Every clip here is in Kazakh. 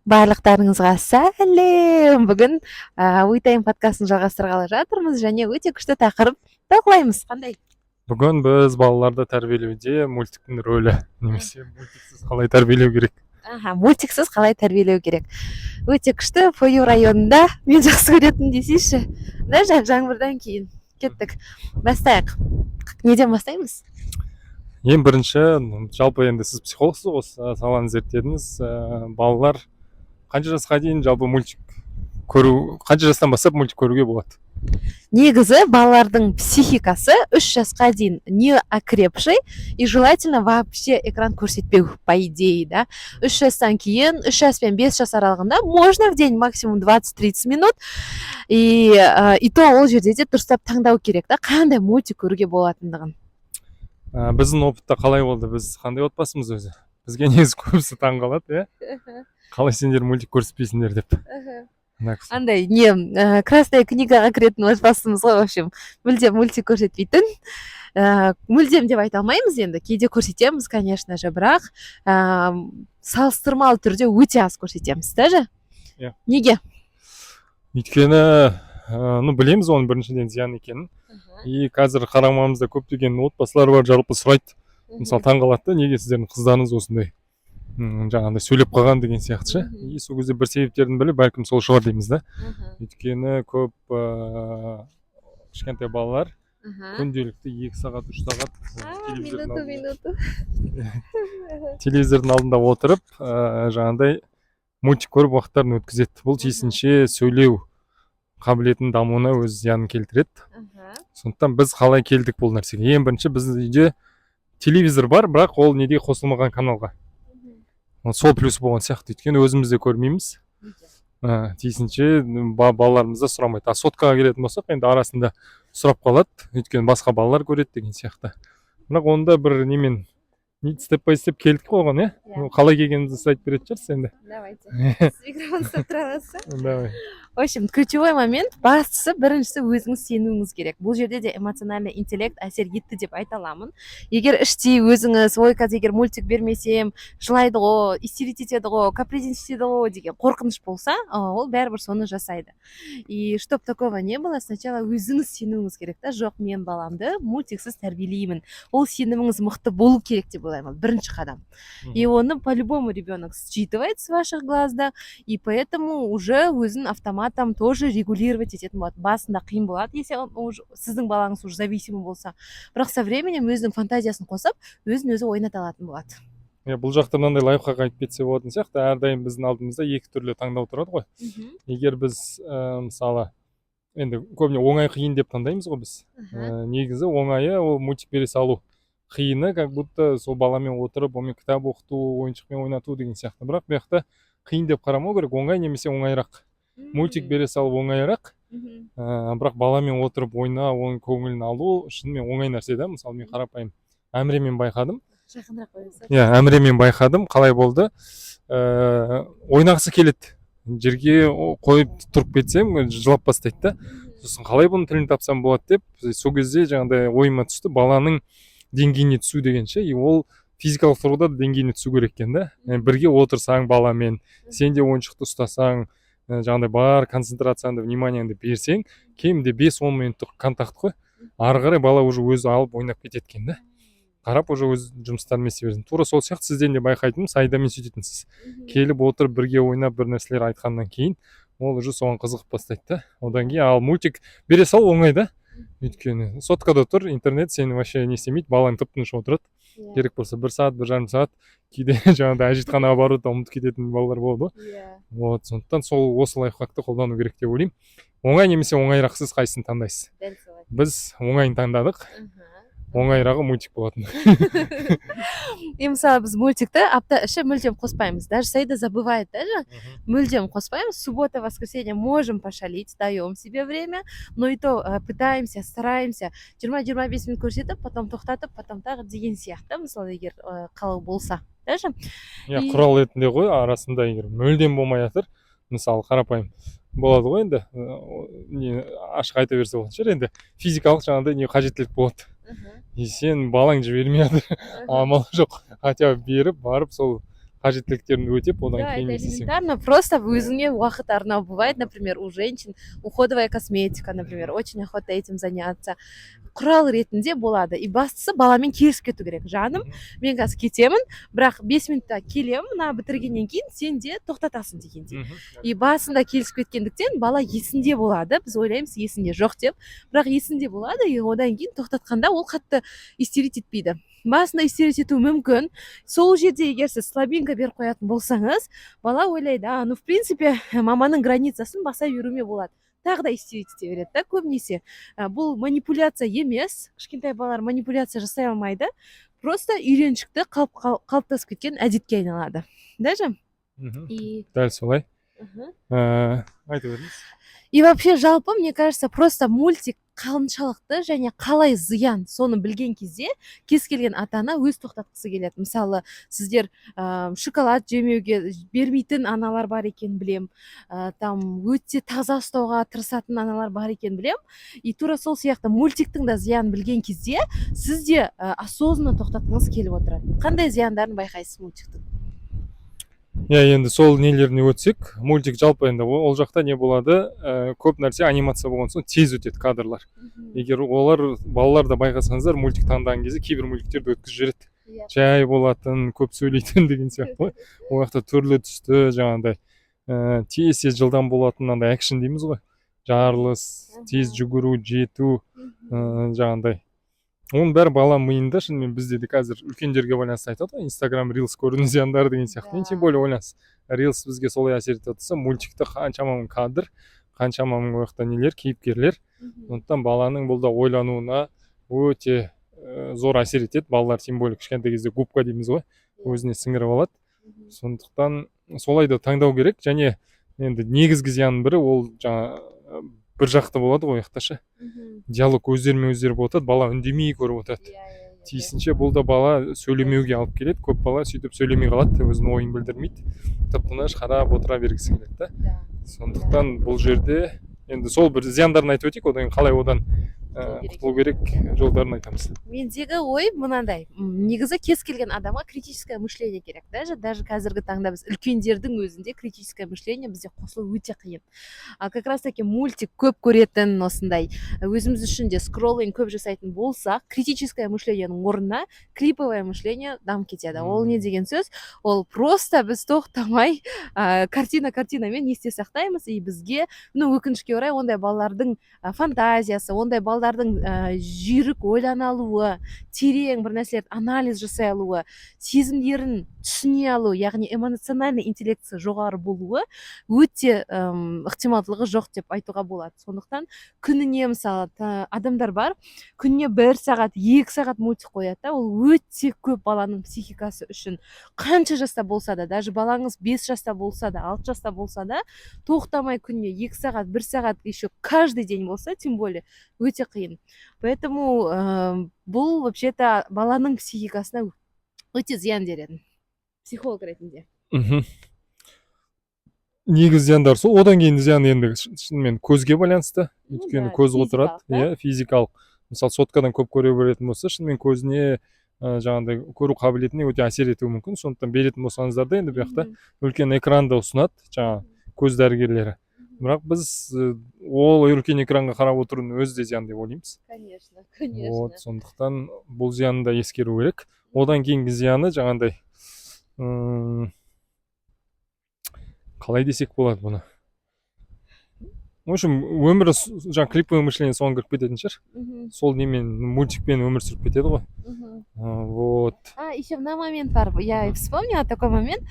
Барлықтарыңызға сәлем. Бүгін Уитайм подкастын жалғастырғалы жатырмыз және өте күшті тақырып талқылаймыз. Қандай? Бүгін біз балаларды тәрбиелеуде мультиктің рөлі немесе мультиксіз қалай тәрбиелеу керек. Мультиксіз қалай тәрбиелеу керек. Өте күшті. Фою районында мен жақсы көретін десейші. Жаңбырдан кейін кеттік. Бастайық. Неден бастаймыз? Ең бірінші, жалпы енді сіз психологсыз ғой, саланы зерттедіңіз. Балалар қанша жасқа дейін жалпы мультик көру, қанша жастан бастап мультик көруге болады? Негізі балалардың психикасы 3 жасқа дейін не окрепший и желательно вообще экран көрсетпеу, по идее, да. 3 жастан кейін, 3 жас пен 5 жас аралығында можно в день максимум 20-30 минут и то ол жерде де дұрыстап таңдау керек, да, қандай мультик көруге болатындығын. Біздің опытта қалай болды? Біз қандай отбасымыз өзі? Бізге негізі көбісі таңғалады, қалай сендер мультик көрсетпейсіңдер деп. Андай не красная книгаға кіретін отбасымыз ғой, в общем, мүлдем мультик көрсетпейтін. Мүлдем деп айта алмаймыз енді, кейде көрсетеміз, конечно же, бірақ салыстырмалы түрде өте аз көрсетеміз, даже. Неге? Өйткені, білеміз оның біріншіден зиян екенін. И қазір қарамамызда көптеген отбасылар бар, жалпы сұрайды. Мысалы таңғалады, неге сіздердің қыздарыңыз осындай жаңағындай сөйлеп қалған деген сияқты. И сол кезде бір себептерін біліп, бәлкім сол шығар дейміз да. Өйткені көп кішкентай балалар күнделікті 2 сағат, 3 сағат телевизордың алдында отырып, жаңағындай мультик көріп уақыттарын өткізеді. Бұл тиісінше сөйлеу қабілетінің дамуына өз зиянын келтіреді. Сондықтан біз қалай келдік бұл нәрсеге? Ең бірінші, біздің үйде телевизор бар, бірақ ол неде қосылмаған каналға. Сол плюс болған сияқты, өйткені өзімізде көрмейміз. Тиісінше балаларымызда сұрамайды. Соткаға келетін болсақ, енді арасында сұрап қалады, өйткені басқа балалар көреді деген сияқты. Бірақ онда бір немен степ бай степ келдік қойған, қалай келгенімізді сіз айтып беретін шығарсыз енді. Давайте. Микрофон ұстап тұра аласыз? Давай. В общем, ключевой момент, бастысы біріншісі өзіңіз сенуіңіз керек. Бұл жерде де эмоциональный интеллект әсер етті деп айта аламын. Егер іштей өзіңіз, ой, қазір егер мультик бермесем, жылайды ғой, истерить етеді ғой, капризничать ғой деген қорқыныш болса, ол бәрібір соны жасайды. И чтоб такого не было, сначала өзіңіз сенуіңіз керек, та, жоқ, мен баламды мультиксіз тәрбиелеймін. Ол сеніміңіз мықты болу керек деп ойлаймын, бірінші қадам. И оны по-любому ребенок считывает с ваших глаз, да, и поэтому уже өзін автоматом тоже регулировать ететін болады. Басында қиын болады, если сіздің балаңыз уже зависимый болса. Бірақ со временем өзінің фантазиясын қосып, өзін-өзі ойната алатын болады. Бұл жақта мынандай лайфхак айтып кетсе болатын сияқты, әрдайым біздің алдымызда 2 түрлі таңдау тұрады ғой. Егер біз мысалы енді көбіне оңай қиын деп таңдаймыз ғой біз. Негізі оңайы ол мультик бере салу. Қиыны как будто сол баламен отырып, онымен кітап оқыту, ойыншықпен ойнату деген сияқты. Бірақ бұл жақта қиын деп қарамау керек, оңай немесе оңайырақ. Мультик бере салып оңайырақ, бірақ баламен отырып ойна, оның көңілін алу шынымен оңай нәрсе да. Мысалы мен қарапайым Әміремен байқадым. Жақынырақ қойыңыз. Әміремен байқадым, қалай болды? Ойнағысы келеді. Жерге қойып тұрып кетсем, жылап бастайды да. Сосын қалай бұның тілін тапсам болады деп, сол кезде жаңағыдай ойыма түсті, баланың деңгейіне түсу дегенше, ол физикалық тұрғыда деңгейіне түсу керек екен да. Бірге отырсаң баламен, сен де ойыншықты ұстасаң, жаңағыдай бар концентрацияңды, вниманиеңді берсең, кемінде 5-10 минуттық контакт қой. Ары қарай бала уже өзі алып ойнап кетеді екен да. Қарап уже өз жұмыстарын есе берсін. Тура сол сияқты сізден де байқайтынмын, сайдамен сөйтетінсіз. Келіп отырып бірге ойнап бір нәрселер айтқаннан кейін, ол уже соған қызығып бастайды да. Одан кейін ал мультик бере сал оңай да. Өйткені соткада тұр, интернет сені вообще не істемейді, балаң тып-тыныш отырады. Керек болса 1 сағат, 1,5 сағат кейде жаңағыдай әжетханаға баруды ұмытып кететін балалар болды. Вот, сондықтан сол осы лайфхакты қолдану керек деп ойлаймын. Оңай немесе оңайырақ сіз қайсысын таңдайсыз? Біз оңайын таңдадық. Оңайырағы мультик болатын. Мысалы біз мультикті апта іші мүлдем қоспаймыз. Даже Саида забывает даже. Мүлдем қоспаймыз. Суббота, воскресенье можем пошалить, даем себе время, но и то пытаемся, стараемся 20-25 минут көрсетіп, потом тоқтатып, потом тағы деген сияқты. Мысалы егер қалау болса. Даже? Құрал ретінде ғой, арасында егер мүлдем болмай жатыр, мысалы қарапайым болады ғой енді, ашық айта берсе болатын шығар, енді физикалық жаңағыдай не қажеттілік болады. Сен балаң жібермей жатыр, амал жоқ, хотя беріп барып сол қажеттіліктерін өтеп одан Да, кейін это не істесең. элементарно, просто өзіңе уақыт арнау. Бывает, например, у женщин уходовая косметика, например, очень охота этим заняться. Құрал ретінде болады. И бастысы баламен келісіп кету керек. Жаным, мен қазір кетемін, бірақ 5 минутта келемін, мына бітіргеннен кейін сен де тоқтатасың дегендей. И басында келісіп кеткендіктен бала есінде болады. Біз ойлаймыз есінде жоқ деп, бірақ есінде болады, и одан кейін тоқтатқанда ол қатты истерить етпейді. Басында истерить ету мүмкін. Сол жерде егер сіз слабинка беріп қоятын болсаңыз, бала ойлайды, ну в принципе маманың границасын баса беруіме болады. Тағы да истерить ете береді да көбінесе. Бұл манипуляция емес, кішкентай балалар манипуляция жасай алмайды, просто үйреншікті қалыптасып кеткен әдетке айналады. Даже? И Дәл солай. Айтып беріңіз. И вообще жалпы, мне кажется, просто мультик қаншалықты және қалай зиян соны білген кезде кез келген ата-ана өз тоқтатқысы келеді. Мысалы, сіздер шоколад жемеуге бермейтін аналар бар екен білем, там өте таза ұстауға тырысатын аналар бар екен білем. И тура сол сияқты мультиктің да зиянын білген кезде сіз де осознанно тоқтатқыңыз келіп отырады. Қандай зияндарын байқайсыз мультиктің? Енді сол нелеріне өтсек, мультик жалпы енді ол жақта не болады, көп нәрсе анимация болған соң тез өтеді кадрлар. Егер балалар да байқасаңыздар, мультик таңдаған кезде кейбір мультиктерді өткізіп жібереді. Жай болатын, көп сөйлейтін деген сияқты. Ол жақта түрлі түсті, жаңағыдай тез жылдам болатын, андай экшн дейміз ғой. Жарылыс, тез жүгіру, жету, жаңағыдай. Оның бәрі бала миында, шынымен бізде де қазір үлкендерге байланысты айтады ғой, Instagram Reels көріну зияндары деген сияқты. Тем более ойлаңыз, Reels бізге солай әсер етіп отырса, мультикті қаншама кадр, қаншама ол жақта нелер, кейіпкерлер. Сондықтан баланың бұл да ойлануына өте зор әсер етеді. Балалар тем более кішкентай кезде губка дейміз ғой, өзіне сіңіріп алады. Сондықтан солай да таңдау керек. Және енді негізгі зиянның бірі ол жаңа бір жақты болады ғой, яқташы. Диалог өздерімен өздері болады, бала үндемей көріп отырады. Тиісінше бұл да бала сөйлемеуге алып келеді. Көп бала сөйтіп сөйлемей қалады, өзінің ойын білдірмейді. Тып-тыныш қарап отыра бергісі келеді да. Сондықтан бұл жерде енді сол бір зияндарын айтып өтейік, одан қалай одан құтылу керек жолдарын айтамыз. Мендегі ой мынандай, негізі кез келген адамға критическое мышление керек. Даже қазіргі таңда біз үлкендердің өзінде критическое мышление бізде қосылу өте қиын. Ал как раз таки мультик көп көретін, осындай өзіміз үшін де скроллинг көп жасайтын болсақ, критическое мышленияның орнына клиповое мышление дамып кетеді. Ол не деген сөз? Ол просто біз тоқтамай картинамен есте сақтаймыз, и бізге, өкінішке орай, ондай балалардың фантазиясы, ондай балалардың жүйрік ойлана алуы, терең бір нәрселерді анализ жасай алуы, сезімдерін түсіне алу, яғни эмоциональный интеллектісі жоғары болуы өте ықтималдылығы жоқ деп айтуға болады. Сондықтан күніне, мысалы, адамдар бар, күніне 1 сағат, 2 сағат мультик қояды, ол өте көп баланың психикасы үшін. Қанша жаста болса да, даже балаңыз 5 жаста болса да, 6 жаста болса да, тоқтамай күніне 2 сағат, 1 сағат, еще каждый день болса, тем более, өте қиын. Поэтому бұл вообще-то баланың психикасына өте зиян береді. Психолог ретінде. Негізгі зияндар сол. Одан кейін зиян енді шынымен көзге байланысты. Өйткені көз отырады, физикалық. Мысалы, соткадан көп көре беретін болса, шынымен көзіне жаңағыдай көру қабілетіне өте әсер етуі мүмкін. Сондықтан беретін болсаңыздар да енді бұяқта үлкен экранды ұсынады, жаңа көз дәрігерлері. Бірақ біз ол үлкен экранға қарап отырудың өзі де зиян деп ойлаймыз. Конечно. Сондықтан бұл зиянды да ескеру керек. Одан кейінгі зияны жаңағыдай қалай десек болады бұны. В общем, өмірі жаңа клиповое мышление соған кіріп кететін шығар. Сол немен мультикпен өмір сүріп кетеді ғой. Вот. Еще мына момент бар. Я вспомнила такой момент.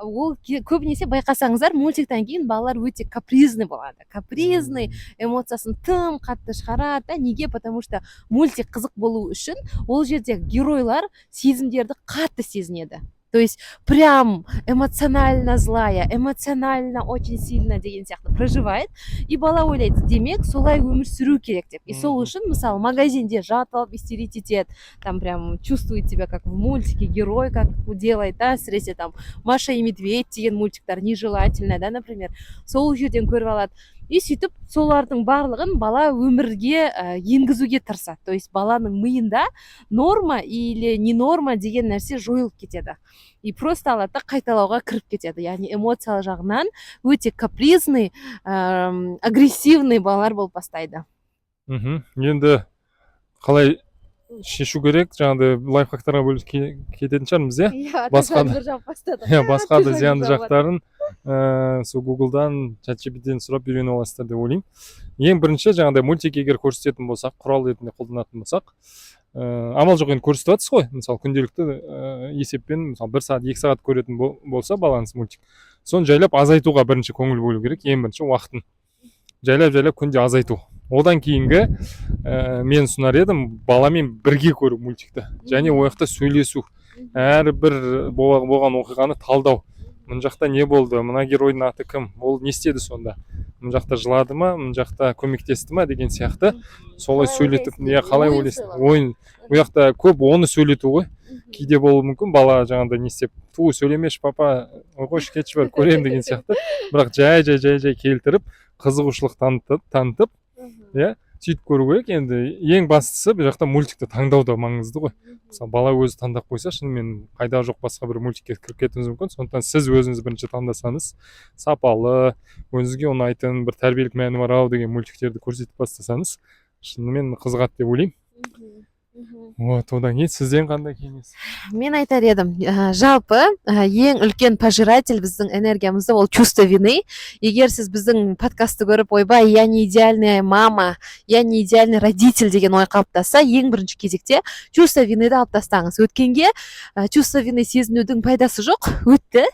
Ол көбінесе байқасаңыздар, мультиктан кейін балалар өте капризный болады. Капризный, эмоциясын тым қатты шығарады. Неге? Потому что мультик қызық болу үшін ол жерде геройлар сезімдерді қатты сезінеді. То есть прям эмоционально злая, эмоционально очень сильно деген сияқты проживает. И бала ойлайды, демек солай өмір сүру керек деп. И сол үшін, мысалы, магазинде жатып алып истерить етеді, там прям чувствует себя как в мультике, герой как делает, да, әсіресе там Маша и Медведь деген мультиктар нежелательно, да, например. Сол жерден көріп алады. и сөйтіп солардың барлығын бала өмірге енгізуге тырысады. То есть баланың миында норма или не норма деген нәрсе жойылып кетеді. И просто алады да қайталауға кіріп кетеді. Яғни эмоциялық жағынан өте капризный, агрессивный балалар болып бастайды. Енді қалай шешу керек, жаңағыдай лайфхактарға бөліп кететін шығармыз, иә? Басқа да зиянды жақтарын сол Гуглдан, ChatGPT-ден сұрап үйреніп аласыздар деп ойлаймын. Ең бірінші жаңағыдай мультик егер көрсететін болсақ, құрал ретінде қолданатын болсақ, амал жоқ енді көрсетіп жатсыз ғой. Мысалы күнделікті есеппен мысалы 1 сағат 2 сағат көретін болса балаңыз мультик, соны жайлап азайтуға бірінші көңіл бөлу керек. Ең бірінші уақытын жайлап күнде азайту. Одан кейінгі мен ұсынар едім баламен бірге көру мультикті, және ол жақта сөйлесу, әрбір болған оқиғаны талдау. Мына жақта не болды, мына геройдың аты кім, ол не істеді сонда, мына жақта жылады ма, мына жақта көмектесті ма деген сияқты солай сөйлетіп, қалай ойлайсың, ойын бұл жақта көп оны сөйлету ғой. Кейде болуы мүмкін бала жаңағыдай не істеп, ту сөйлемеші папа, қойшы кетші бар көремін деген сияқты, бірақ жай келтіріп қызығушылық танытып, сөйтіп көру керек. Енді ең бастысы бұл жақта мультикті таңдау да маңызды ғой. Мысалы бала өзі таңдап қойса, шынымен пайда жоқ басқа бір мультикке кіріп кетуіңіз мүмкін. Сондықтан сіз өзіңіз бірінші таңдасаңыз, сапалы, өзіңізге ұнайтын бір тәрбиелік мәні бар ау деген мультиктерді көрсетіп бастасаңыз, шынымен қызығады деп ойлаймын. Вот, одан кейін сізден қандай кеңес? Мен айтар едім, жалпы ең үлкен пожиратель біздің энергиямызды ол чувство вины. Егер сіз біздің подкастты көріп, ойбай, я не идеальная мама, я не идеальный родитель деген ой қалыптасса, ең бірінші кезекте чувство виныды алып тастаңыз. Өткенге чувство вины сезінудің пайдасы жоқ, өтті.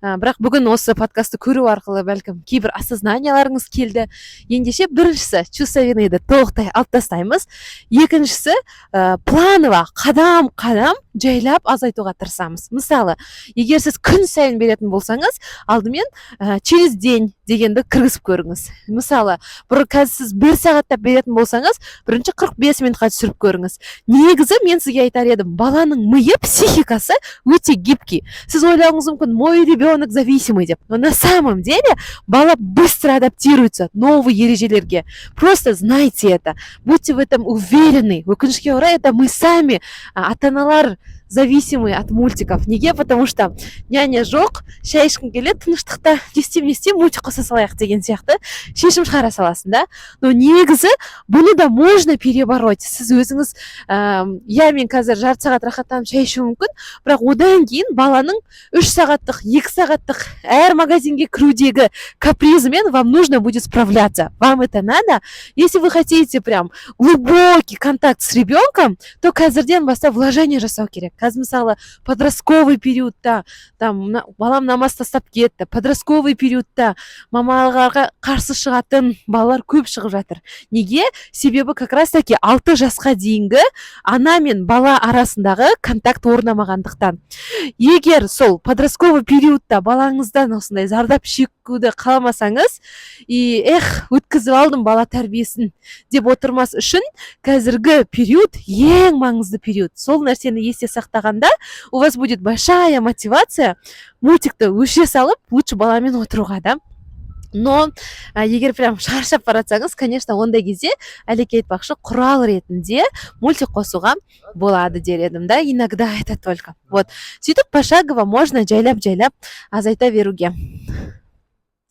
Бірақ бүгін осы подкастты көру арқылы бәлкім кейбір осознанияларыңыз келді. Ендеше біріншісі чувство виныды толықтай алып тастаймыз. Екіншісі планово қадам жайлап азайтуға тырысамыз. Мысалы, егер сіз күн сайын беретін болсаңыз, алдымен через день дегенді кіргізіп көріңіз. Мысалы, қазір сіз 1 сағаттап беретін болсаңыз, бірінші 45 минутқа түсіріп көріңіз. Негізі мен сізге айтар едім, баланың миы, психикасы өте гибкий. Сіз ойлауыңыз мүмкін, мой ребенок зависимый деп. Но на самом деле бала быстро адаптируется новые ережелерге. Просто знайте это, будьте в этом уверены. Өкінішке орай, это мы сами, ата-аналар, зависимые от мультиков. Неге? Потому что няня жоқ, шай ішкің келеді, тыныштықта не істеймін, мультик қоса салайық деген сияқты шешім шығара саласың, да? Но негізі бұны да можно перебороть. Сіз өзіңіз, мен қазір жарты сағат рахаттанып шай ішу мүмкін, бірақ одан кейін баланың 3 сағаттық, 2 сағаттық әр магазинге кірудегі капризымен вам нужно будет справляться. Вам это надо? Если вы хотите прям глубокий контакт с ребенком, то қазірден бастап вложение жасау керек. Қазір мысалы подростковый периодта балам намаз тастап кетті, подростковый периодта мамаларға қарсы шығатын балалар көп шығып жатыр. Неге? Себебі как раз таки 6 жасқа дейінгі ана мен бала арасындағы контакт орнамағандықтан. Егер сол подростковый периодта балаңыздан осындай зардап шекуді қаламасаңыз, өткізіп алдым бала тәрбиесін деп отырмас үшін, қазіргі период ең маңызды период. Сол нәрсені есте сақтағанда, у вас будет большая мотивация мультикті өшіре салып, лучше баламен отыруға, да? Но егер прям шаршап баратсаңыз, конечно, ондай кезде әлеке айтпақшы құрал ретінде мультик қосуға болады дер едім, да? Иногда это только. Вот. Сөйтіп пошагово можно жайлап азайта беруге.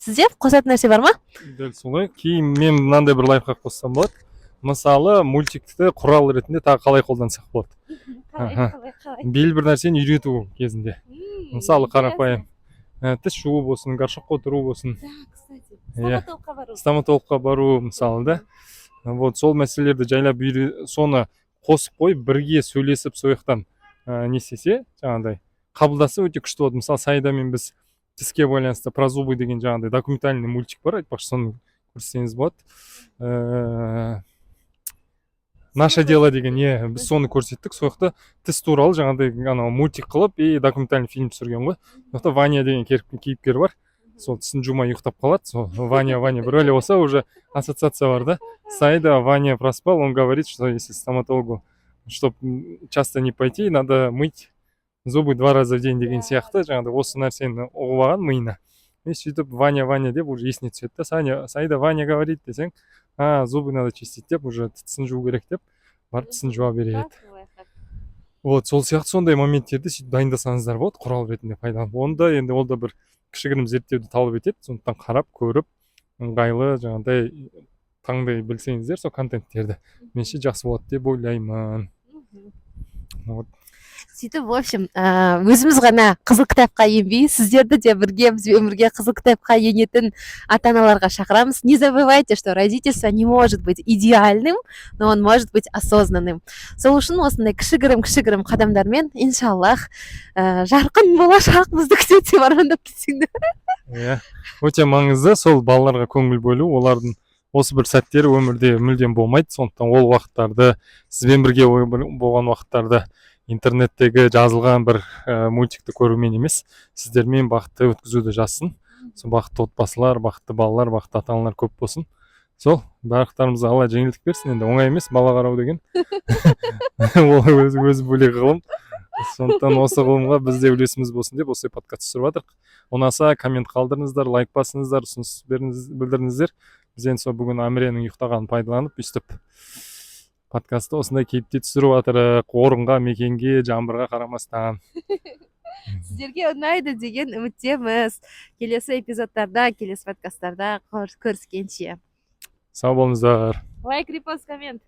Сізде қосатын нәрсе бар ма? Дәл солай. Кейін мен мынандай бір лайфхак қоссам болады. Мысалы, мультикті құрал ретінде тағы қалай қолдансақ болады. Белгілі бір нәрсені үйрету кезінде. Мысалы, қарапайым тіс жуу болсын, горшокқа отыру болсын. Стоматологқа бару, мысалы, да. Вот сол мәселелерді жайлап соны қосып қойып, бірге сөйлесіп сояқтан не істесе, жаңағыдай қабылдаса өте күшті болады. Мысалы, Саидамен біз тіске байланысты про зубы деген жаңағыдай документальный мультик бар, айтпақшы, соны көрсеңіз болады. Наше дело деген, біз соны көрсеттік. Сояқта тіс туралы жаңағыдай мультик қылып и документальный фильм түсірген ғой. Сояқта Ваня деген кейіпкер бар. Сол тісін жумай ұйықтап қалады. Сол Ваня бір өлі болса, уже ассоциация бар, да. Саида, Ваня проспал, он говорит, что если стоматологу, чтобы часто не пойти, надо мыть зубы 2 раза в день деген сияқты, жаңағыдай осы нәрсені ұғып алған миына. и сөйтіп Ваня деп уже есіне түседі да, Саида Ваня говорит десең, зубы надо чистить деп, уже тісін жуу керек деп барып тісін жуа береді. Вот, сол сияқты сондай моменттерді сөйтіп дайындасаңыздар болады, құрал ретінде пайдаланып. Онда енді ол да бір кішігірім зерттеуді талап етеді, сондықтан қарап көріп ыңғайлы жаңағыдай таңдай білсеңіздер сол контенттерді, меніңше жақсы болады деп ойлаймын. Вот. Сөйтіп, в общем, өзіміз ғана қызыл кітапқа енбей, сіздерді де бізбен бірге қызыл кітапқа енетін ата-аналарға шақырамыз. Не забывайте, что родительство не может быть идеальным, но он может быть осознанным. Сол үшін осындай кішігірім қадамдармен, иншаллах, жарқын болашақ бізді күтеді деп армандап кетсеңдер. Иә, өте маңызды сол балаларға көңіл бөлу, олардың осы бір сәттері өмірде мүлдем болмайды, сондықтан ол уақыттарды, сізбен бірге болған уақыттарды интернеттегі жазылған бір мультикті көрумен емес, сіздермен бақытты өткізуді жазсын. Сол бақытты отбасылар, бақытты балалар, бақытты ата-аналар көп болсын. Сол барлықтарымызға Алла жеңілдік берсін. Енді оңай емес бала қарау деген. Ол өзі бөлек ғылым. Сондықтан осы ғылымға бізде үлесіміз болсын деп осы подкаст түсіріп жатырмық. Ұнаса коммент қалдырыңыздар, лайк басыңыздар, ұсыныс білдіріңіздер. Біз енді сол бүгін Әміренің ұйықтағанын пайдаланып, өйстіп подкастты осындай кейіпте түсіріп жатырмық, орынға, мекенге, жаңбырға қарамастан. Сіздерге ұнайды деген үміттеміз. Келесі эпизодтарда, келесі подкасттарда көріскенше. Сау болыңыздар. Лайк, репост, коммент.